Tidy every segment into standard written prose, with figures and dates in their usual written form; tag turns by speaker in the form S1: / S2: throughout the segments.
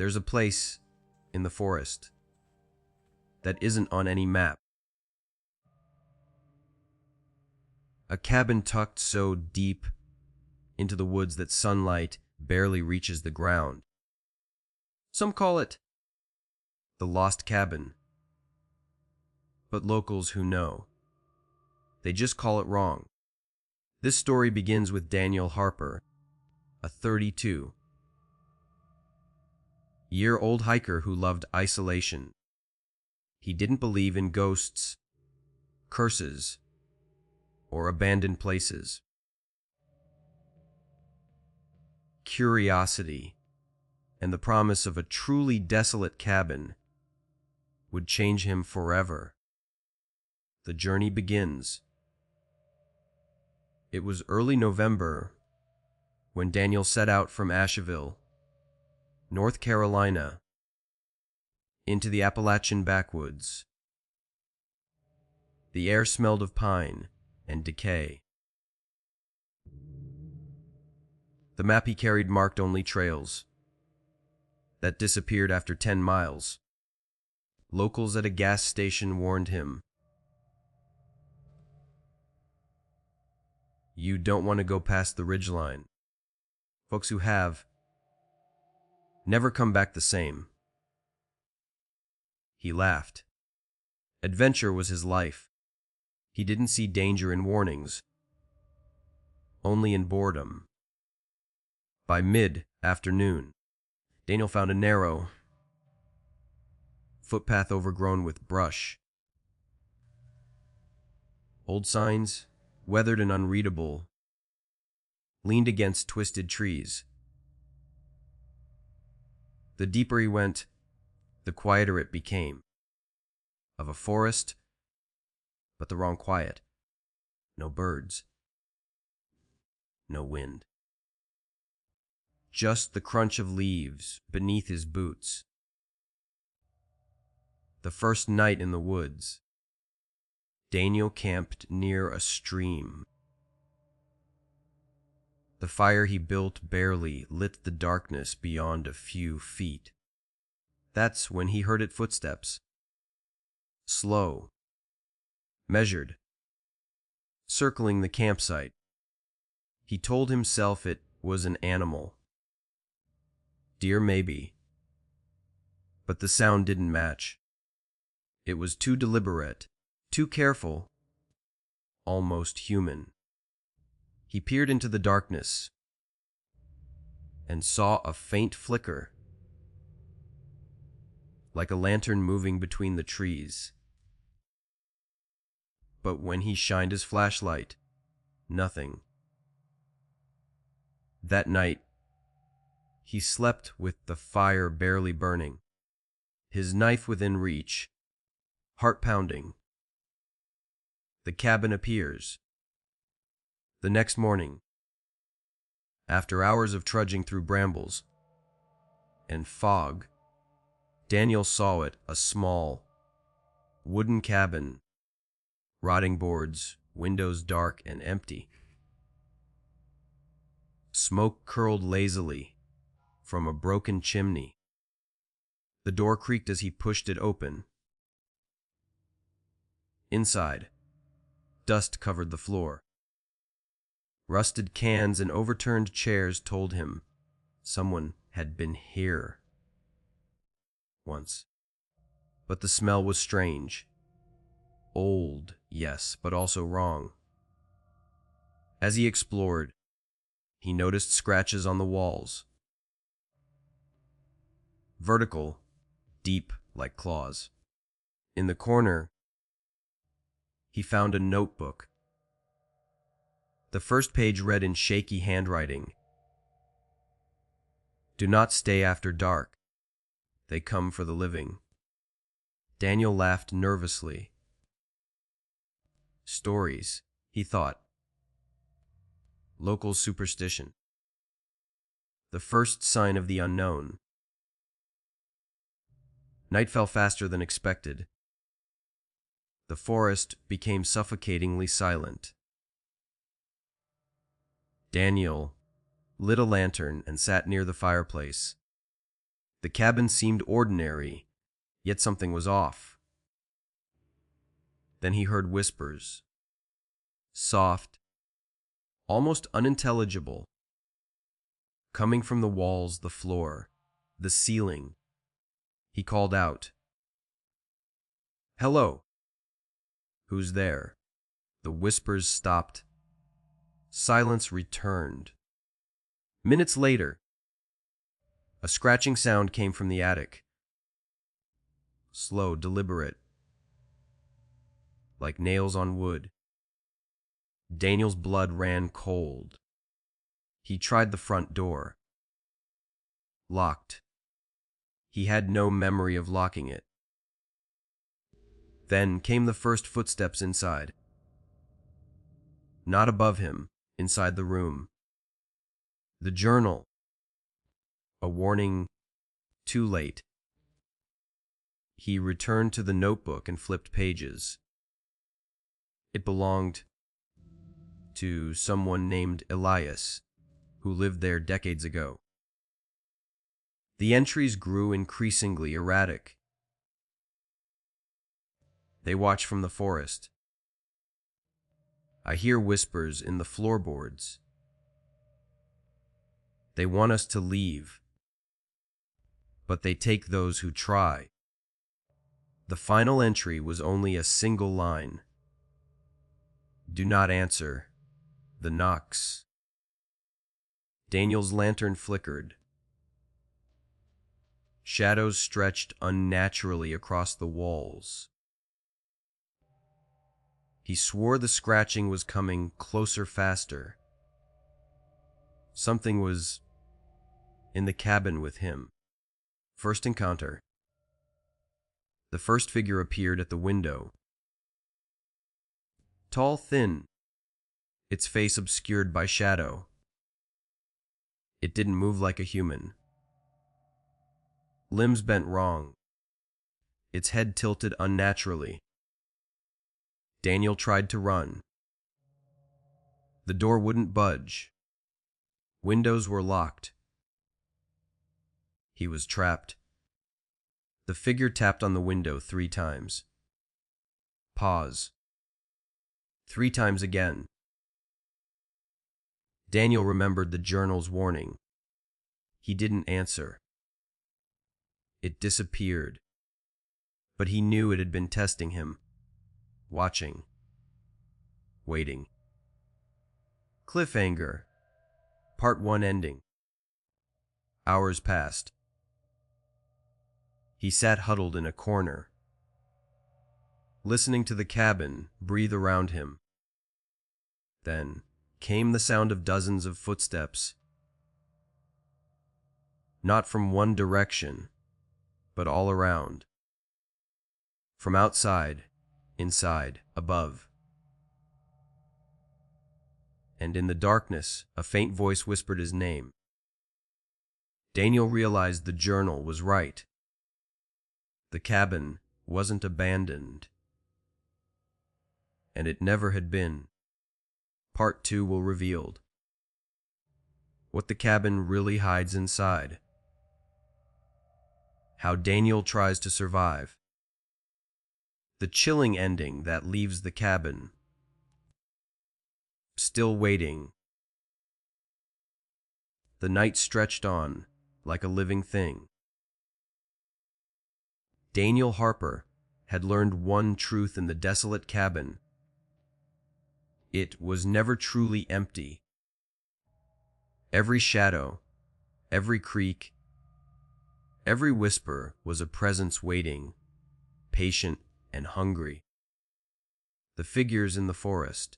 S1: There's a place in the forest that isn't on any map. A cabin tucked so deep into the woods that sunlight barely reaches the ground. Some call it the Lost Cabin, but locals who know, they just call it wrong. This story begins with Daniel Harper, a 32-year-old hiker who loved isolation. He didn't believe in ghosts, curses, or abandoned places. Curiosity and the promise of a truly desolate cabin would change him forever. The journey begins. It was early November when Daniel set out from Asheville, North Carolina, into the Appalachian backwoods. The air smelled of pine and decay. The map he carried marked only trails that disappeared after 10 miles. Locals at a gas station warned him, "You don't want to go past the ridgeline. Folks who have never come back the same." He laughed. Adventure was his life. He didn't see danger in warnings, only in boredom. By mid-afternoon, Daniel found a narrow footpath overgrown with brush. Old signs, weathered and unreadable, leaned against twisted trees. The deeper he went, the quieter it became. Of a forest, but the wrong quiet. No birds. No wind. Just the crunch of leaves beneath his boots. The first night in the woods, Daniel camped near a stream. The fire he built barely lit the darkness beyond a few feet. That's when he heard its footsteps. Slow, measured, circling the campsite. He told himself it was an animal. Deer maybe. But the sound didn't match. It was too deliberate, too careful, almost human. He peered into the darkness and saw a faint flicker, like a lantern moving between the trees. But when he shined his flashlight, nothing. That night, he slept with the fire barely burning, his knife within reach, heart pounding. The cabin appears. The next morning, after hours of trudging through brambles and fog, Daniel saw it, a small, wooden cabin, rotting boards, windows dark and empty. Smoke curled lazily from a broken chimney. The door creaked as he pushed it open. Inside, dust covered the floor. Rusted cans and overturned chairs told him someone had been here once. But the smell was strange. Old, yes, but also wrong. As he explored, he noticed scratches on the walls. Vertical, deep like claws. In the corner, he found a notebook. The first page read in shaky handwriting, "Do not stay after dark. They come for the living." Daniel laughed nervously. Stories, he thought. Local superstition. The first sign of the unknown. Night fell faster than expected. The forest became suffocatingly silent. Daniel lit a lantern and sat near the fireplace. The cabin seemed ordinary, yet something was off. Then he heard whispers, soft, almost unintelligible, coming from the walls, the floor, the ceiling. He called out, "Hello! Who's there?" The whispers stopped. Silence returned. Minutes later, a scratching sound came from the attic. Slow, deliberate, like nails on wood. Daniel's blood ran cold. He tried the front door. Locked. He had no memory of locking it. Then came the first footsteps inside. Not above him, inside the room. The journal. A warning, too late. He returned to the notebook and flipped pages. It belonged to someone named Elias, who lived there decades ago. The entries grew increasingly erratic. They watch from the forest. I hear whispers in the floorboards. They want us to leave, but they take those who try. The final entry was only a single line. Do not answer the knocks. Daniel's lantern flickered. Shadows stretched unnaturally across the walls. He swore the scratching was coming closer, faster. Something was in the cabin with him. First encounter. The first figure appeared at the window. Tall, thin, its face obscured by shadow. It didn't move like a human. Limbs bent wrong. Its head tilted unnaturally. Daniel tried to run. The door wouldn't budge. Windows were locked. He was trapped. The figure tapped on the window 3 times. Pause. 3 times again. Daniel remembered the journal's warning. He didn't answer. It disappeared. But he knew it had been testing him. Watching. Waiting. Cliffhanger. Part 1 ending. Hours passed. He sat huddled in a corner, listening to the cabin breathe around him. Then came the sound of dozens of footsteps. Not from one direction, but all around. From outside, inside, above. And in the darkness, a faint voice whispered his name. Daniel realized the journal was right. The cabin wasn't abandoned. And it never had been. Part 2 will reveal what the cabin really hides inside. How Daniel tries to survive. The chilling ending that leaves the cabin still waiting. The night stretched on like a living thing. Daniel Harper had learned one truth in the desolate cabin. It was never truly empty. Every shadow, every creak, every whisper was a presence waiting, patient and hungry. The figures in the forest.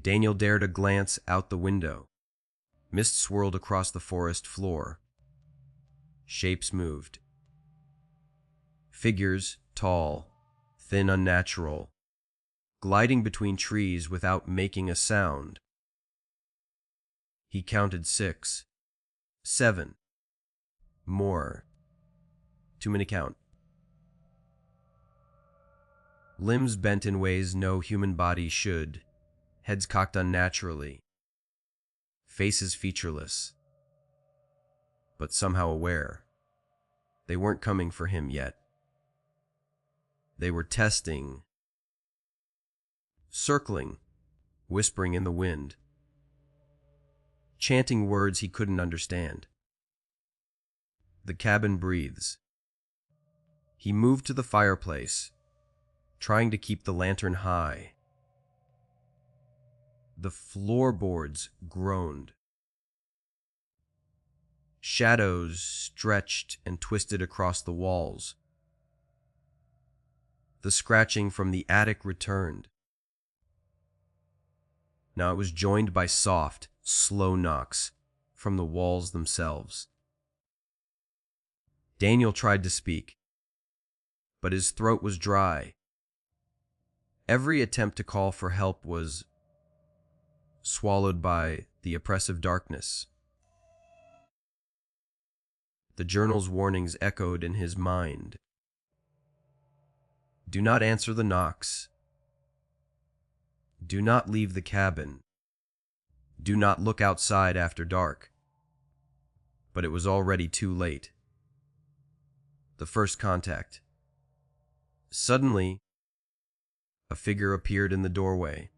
S1: Daniel dared a glance out the window. Mist swirled across the forest floor. Shapes moved. Figures, tall, thin, unnatural, gliding between trees without making a sound. He counted 6, 7, more. Too many count. Limbs bent in ways no human body should, heads cocked unnaturally, faces featureless. but somehow aware. They weren't coming for him yet. They were testing, circling, whispering in the wind, chanting words he couldn't understand. The cabin breathes. He moved to the fireplace, trying to keep the lantern high. The floorboards groaned. Shadows stretched and twisted across the walls. The scratching from the attic returned. Now it was joined by soft, slow knocks from the walls themselves. Daniel tried to speak, but his throat was dry. Every attempt to call for help was swallowed by the oppressive darkness. The journal's warnings echoed in his mind. Do not answer the knocks. Do not leave the cabin. Do not look outside after dark. But it was already too late. The first contact. Suddenly, a figure appeared in the doorway.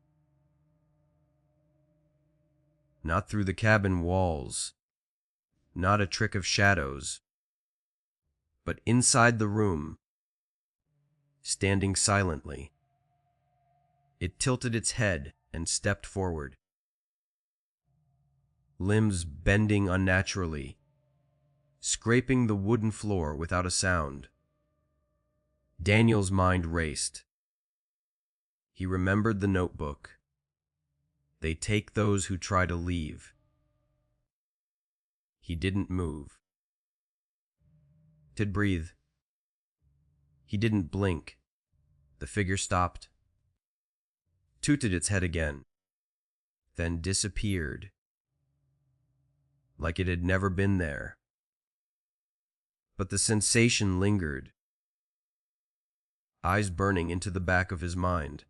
S1: Not through the cabin walls, not a trick of shadows, but inside the room, standing silently. It tilted its head and stepped forward, limbs bending unnaturally, scraping the wooden floor without a sound. Daniel's mind raced. He remembered the notebook. They take those who try to leave. He didn't move. Did breathe. He didn't blink. The figure stopped, tooted its head again, then disappeared, like it had never been there. But the sensation lingered, eyes burning into the back of his mind.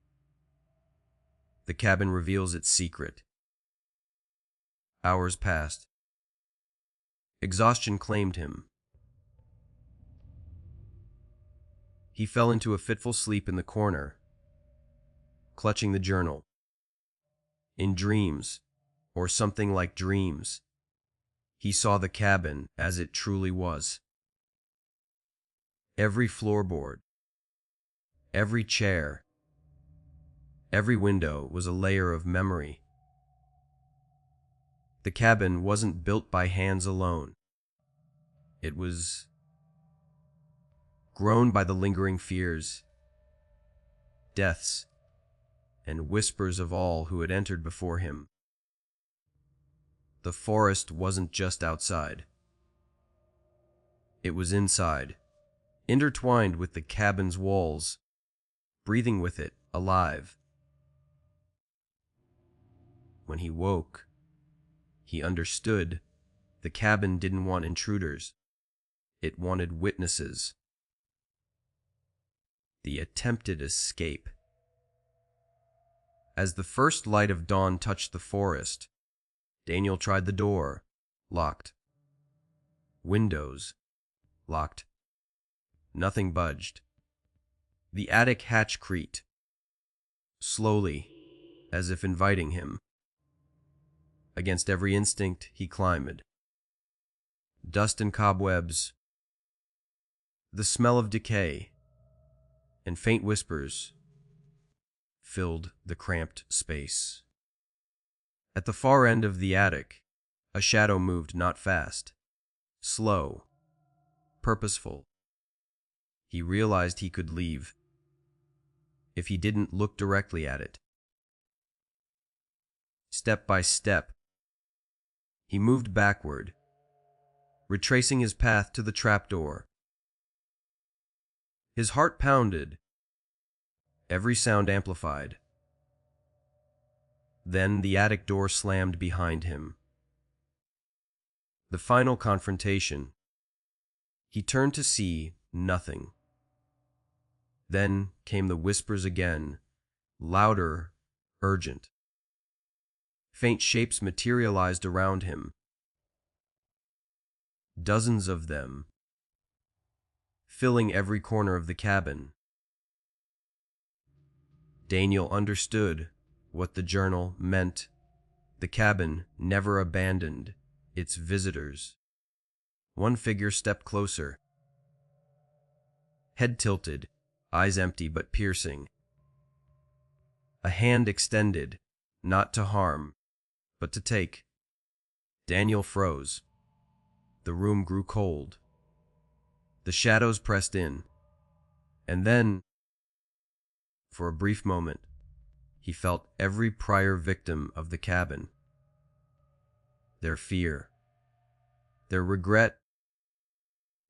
S1: The cabin reveals its secret. Hours passed. Exhaustion claimed him. He fell into a fitful sleep in the corner, clutching the journal. In dreams, or something like dreams, he saw the cabin as it truly was. Every floorboard, every chair, every window was a layer of memory. The cabin wasn't built by hands alone. It was grown by the lingering fears, deaths, and whispers of all who had entered before him. The forest wasn't just outside. It was inside, intertwined with the cabin's walls, breathing with it, alive. When he woke, he understood the cabin didn't want intruders. It wanted witnesses. The attempted escape. As the first light of dawn touched the forest, Daniel tried the door, locked. Windows, locked. Nothing budged. The attic hatch creaked, slowly, as if inviting him. Against every instinct, he climbed. Dust and cobwebs, the smell of decay, and faint whispers filled the cramped space. At the far end of the attic, a shadow moved not fast, slow, purposeful. He realized he could leave if he didn't look directly at it. Step by step, he moved backward, retracing his path to the trapdoor. His heart pounded, every sound amplified. Then the attic door slammed behind him. The final confrontation. He turned to see nothing. Then came the whispers again, louder, urgent. Faint shapes materialized around him. dozens of them, filling every corner of the cabin. Daniel understood what the journal meant. The cabin never abandoned its visitors. One figure stepped closer, head tilted, eyes empty but piercing. A hand extended, not to harm, but to take. Daniel froze. The room grew cold. The shadows pressed in. And then, for a brief moment, he felt every prior victim of the cabin. Their fear, their regret,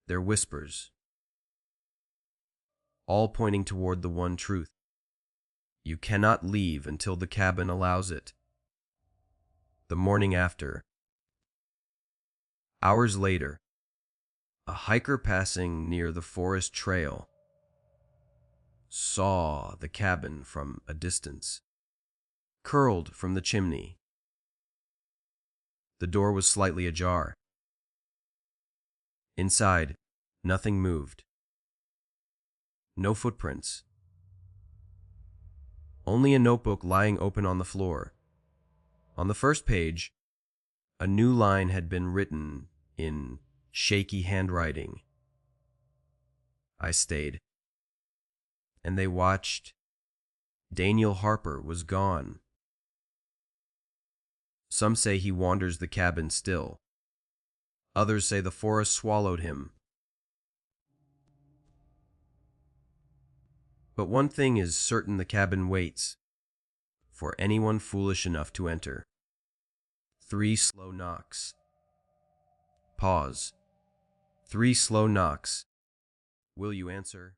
S1: their whispers, all pointing toward the one truth. You cannot leave until the cabin allows it. The morning after, hours later, a hiker passing near the forest trail saw the cabin from a distance, curled from the chimney. The door was slightly ajar. Inside, nothing moved. No footprints. Only a notebook lying open on the floor. On the first page, a new line had been written in shaky handwriting. I stayed. And they watched. Daniel Harper was gone. Some say he wanders the cabin still. Others say the forest swallowed him. But one thing is certain: the cabin waits for anyone foolish enough to enter. 3 slow knocks. Pause. 3 slow knocks. Will you answer?